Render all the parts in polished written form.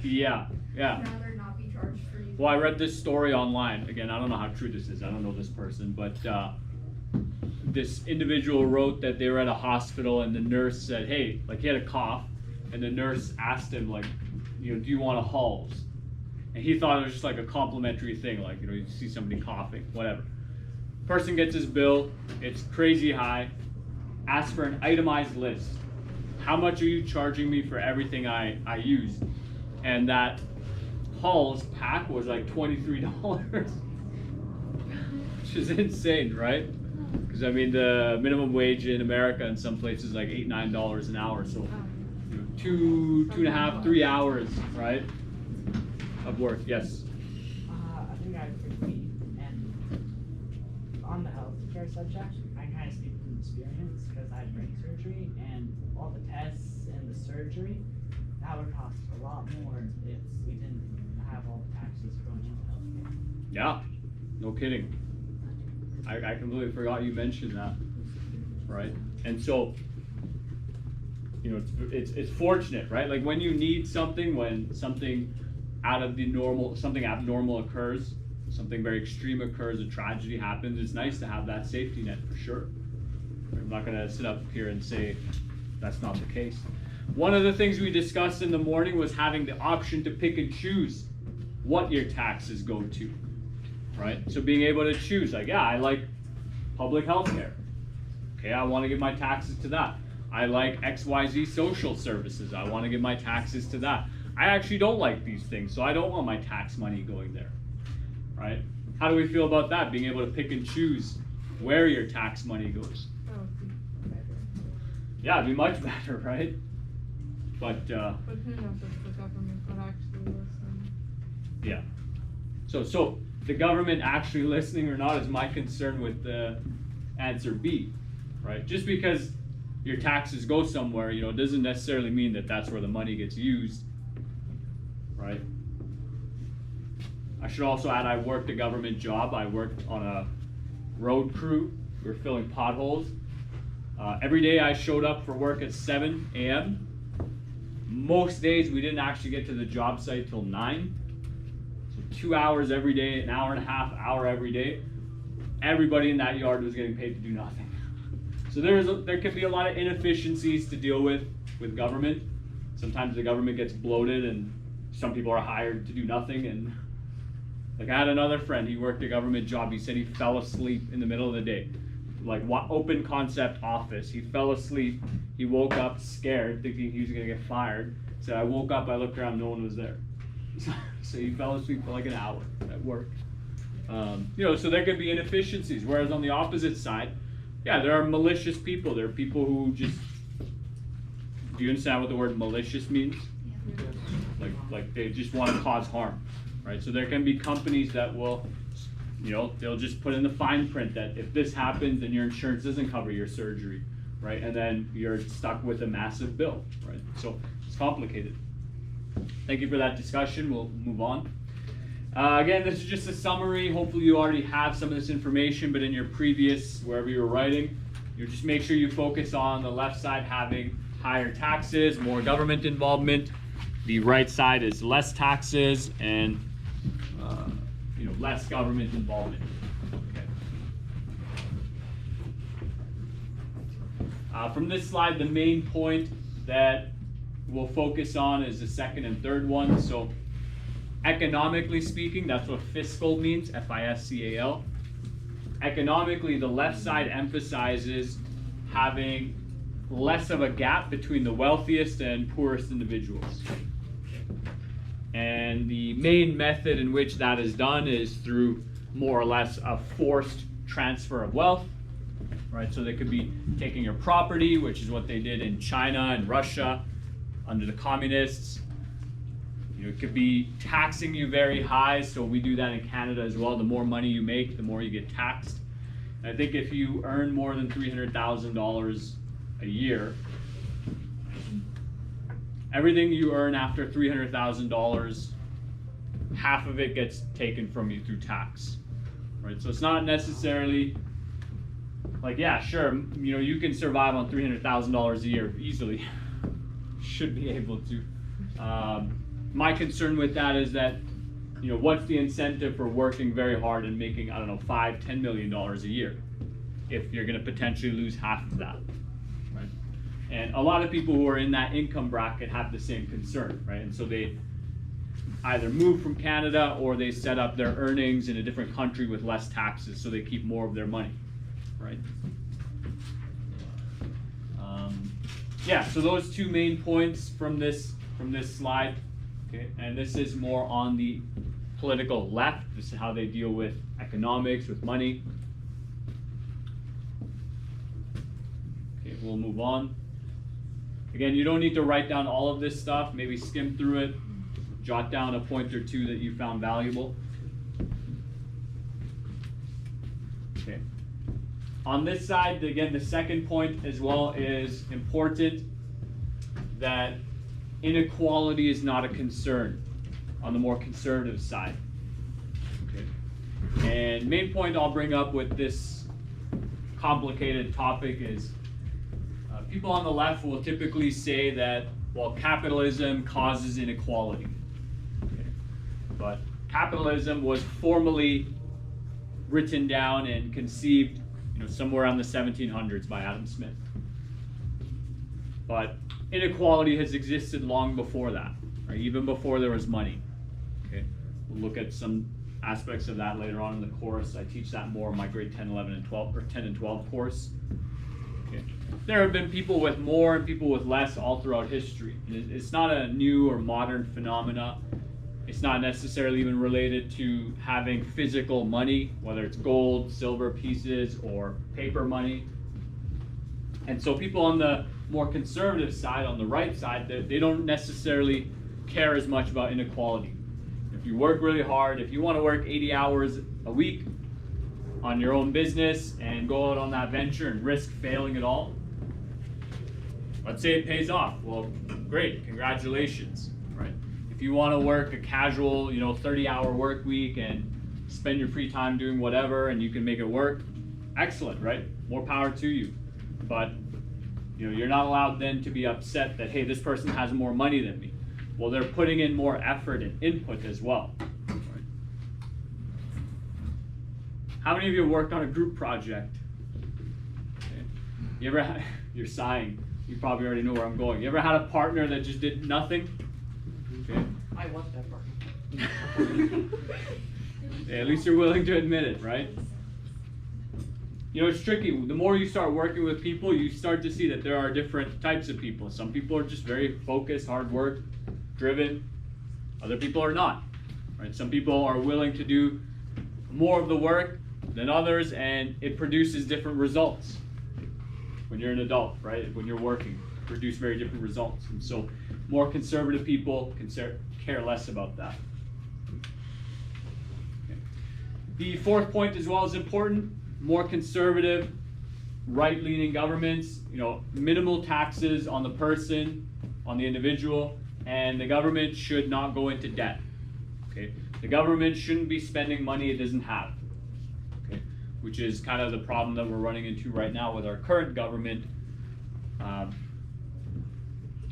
Yeah, yeah. Rather not be charged for using. Well, I read this story online. Again, I don't know how true this is. I don't know this person, but this individual wrote that they were at a hospital and the nurse said, hey, like he had a cough, and the nurse asked him, like, you know, do you want a Halls? And he thought it was just like a complimentary thing, like, you know, you see somebody coughing, whatever. Person gets his bill, it's crazy high, asks for an itemized list. How much are you charging me for everything I use? And that Halls pack was like $23, which is insane, right? Because I mean, the minimum wage in America in some places is like $8, $9 an hour. So, you know, two and a half, 3 hours, right, of work. Yes. I think I agree. And on the healthcare subject, I kind of speak from experience because I had brain surgery, and all the tests and the surgery, that would cost a lot more if we didn't have all the taxes going into healthcare. Yeah, no kidding. I completely forgot you mentioned that, right? And so, you know, it's fortunate, right? Like when you need something, when something out of the normal, something abnormal occurs, something very extreme occurs, a tragedy happens, it's nice to have that safety net for sure. I'm not gonna sit up here and say that's not the case. One of the things we discussed in the morning was having the option to pick and choose what your taxes go to, right? So being able to choose, like, yeah, I like public health care. Okay, I wanna give my taxes to that. I like XYZ social services. I wanna give my taxes to that. I actually don't like these things, so I don't want my tax money going there, right? How do we feel about that? Being able to pick and choose where your tax money goes. That would be better. Yeah, it'd be much better, right? But But who knows if the government would actually listen? yeah. So the government actually listening or not is my concern with the answer B, right? Just because your taxes go somewhere, you know, doesn't necessarily mean that that's where the money gets used, right? I should also add I worked a government job. I worked on a road crew. We were filling potholes. Every day I showed up for work at 7 a.m. Most days we didn't actually get to the job site till 9. So 2 hours every day, an hour and a half, hour every day. Everybody in that yard was getting paid to do nothing. So there can be a lot of inefficiencies to deal with government. Sometimes the government gets bloated and some people are hired to do nothing. And like I had another friend, he worked a government job. He said he fell asleep in the middle of the day. Like open concept office. He fell asleep. He woke up scared, thinking he was gonna get fired. Said, I woke up, I looked around, no one was there. So he fell asleep for like an hour at work. You know, so there could be inefficiencies. Whereas on the opposite side, yeah, there are malicious people. There are people who just, do you understand what the word malicious means? Like they just want to cause harm, right? So there can be companies that will, you know, they'll just put in the fine print that if this happens, then your insurance doesn't cover your surgery, right? And then you're stuck with a massive bill, right? So it's complicated. Thank you for that discussion. We'll move on. Again, this is just a summary. Hopefully you already have some of this information, but in your previous, wherever you were writing, you just make sure you focus on the left side having higher taxes, more government involvement. The right side is less taxes and you know, less government involvement. Okay. From this slide, the main point that we'll focus on is the second and third one. So economically speaking, that's what fiscal means, F-I-S-C-A-L. Economically, the left side emphasizes having less of a gap between the wealthiest and poorest individuals. And the main method in which that is done is through more or less a forced transfer of wealth, right? So they could be taking your property, which is what they did in China and Russia under the communists. You know, it could be taxing you very high, so we do that in Canada as well. The more money you make, the more you get taxed. And I think if you earn more than $300,000 a year, everything you earn after $300,000, half of it gets taken from you through tax, right? So it's not necessarily like, yeah, sure, you know, you can survive on $300,000 a year easily. Should be able to. my concern with that is that, you know, what's the incentive for working very hard and making, I don't know, $5-10 million a year, if you're gonna potentially lose half of that, right? And a lot of people who are in that income bracket have the same concern, right? And so they either move from Canada or they set up their earnings in a different country with less taxes, so they keep more of their money, right? Yeah, so those two main points from this slide, okay, and this is more on the political left. This is how they deal with economics, with money. Okay, we'll move on. Again, you don't need to write down all of this stuff. Maybe skim through it, jot down a point or two that you found valuable. Okay. On this side, again, the second point as well is important, that inequality is not a concern on the more conservative side. Okay. And main point I'll bring up with this complicated topic is people on the left will typically say that, well, capitalism causes inequality. Okay. But capitalism was formally written down and conceived, somewhere around the 1700s by Adam Smith. But inequality has existed long before that, right? Even before there was money. Okay, we'll look at some aspects of that later on in the course. I teach that more in my grade 10, 11, and 12, or 10 and 12 course. Okay. There have been people with more and people with less all throughout history. It's not a new or modern phenomena. It's not necessarily even related to having physical money, whether it's gold, silver pieces, or paper money. And so people on the more conservative side, on the right side, they don't necessarily care as much about inequality. If you work really hard, if you want to work 80 hours a week on your own business and go out on that venture and risk failing it all, let's say it pays off. Well, great, congratulations, right? If you want to work a casual, 30-hour work week and spend your free time doing whatever and you can make it work, excellent, right? More power to you. But you're not allowed then to be upset that, hey, this person has more money than me. Well, they're putting in more effort and input as well. Right? How many of you worked on a group project? Okay. You ever you're sighing. You probably already know where I'm going. You ever had a partner that just did nothing? Okay. I was that partner. Yeah, at least you're willing to admit it, right? It's tricky. The more you start working with people, you start to see that there are different types of people. Some people are just very focused, hard work, driven. Other people are not, right? Some people are willing to do more of the work than others, and it produces different results. When you're an adult, right? When you're working, produce very different results. And so more conservative people care less about that. Okay. The fourth point as well is important. More conservative, right-leaning governments, minimal taxes on the person, on the individual, and the government should not go into debt. Okay, the government shouldn't be spending money it doesn't have. Okay, which is kind of the problem that we're running into right now with our current government,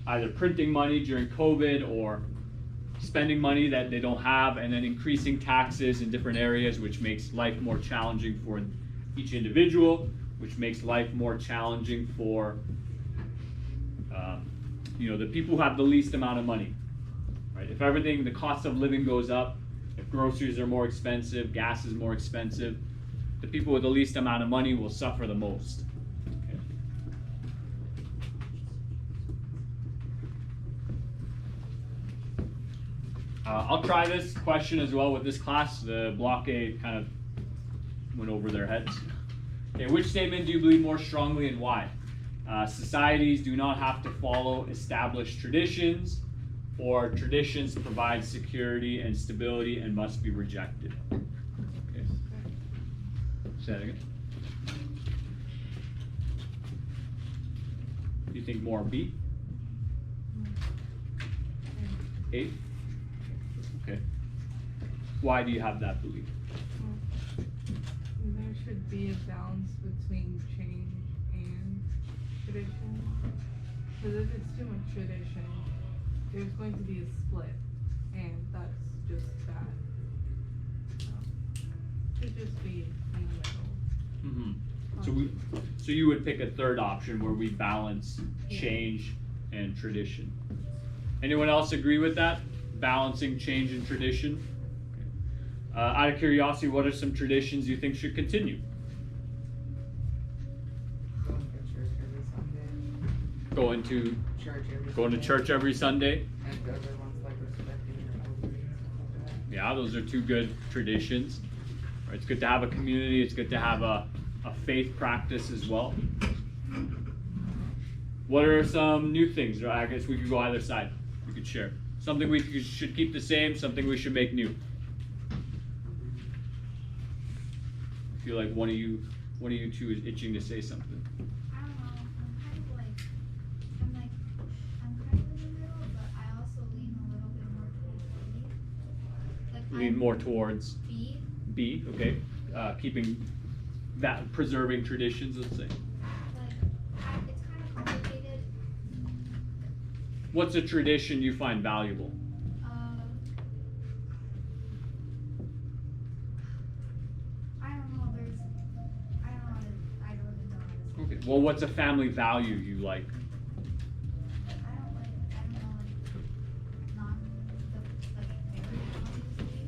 either printing money during COVID or spending money that they don't have, and then increasing taxes in different areas, which makes life more challenging for each individual, which makes life more challenging for the people who have the least amount of money, right? If everything, the cost of living goes up, if groceries are more expensive, gas is more expensive, the people with the least amount of money will suffer the most. Okay. I'll try this question as well with this class. The block A kind of went over their heads. Okay, which statement do you believe more strongly and why? Societies do not have to follow established traditions, or traditions provide security and stability and must be rejected. Okay. Say that again. You think more B? A? Okay. Why do you have that belief? There should be a balance between change and tradition. Because if it's too much tradition, there's going to be a split. and that's just that. Should just be in the middle. So you would pick a third option where we balance Yeah. change and tradition. Anyone else agree with that? Balancing change and tradition? Out of curiosity, what are some traditions you think should continue? Going to church every Sunday. Going to church every Sunday? And the other ones like respecting your elders and stuff like that. Yeah, those are two good traditions. Right, it's good to have a community, it's good to have a faith practice as well. What are some new things? I guess we could go either side. We could share. Something should keep the same, something we should make new. I feel like one of you two is itching to say something. I don't know, I'm kind of in the middle, but I also lean a little bit more towards B. Like Lean more towards B, B, okay? Keeping that, preserving traditions, let's say. like, it's kind of complicated. What's a tradition you find valuable? I don't know, I don't even know how to. Okay. Well, what's a family value you like? I don't know, like, not, marriage, obviously.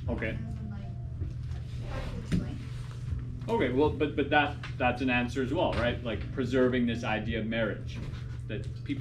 Okay. And then, like, hard to explain. Okay, well, but that's an answer as well, right? Like preserving this idea of marriage, that people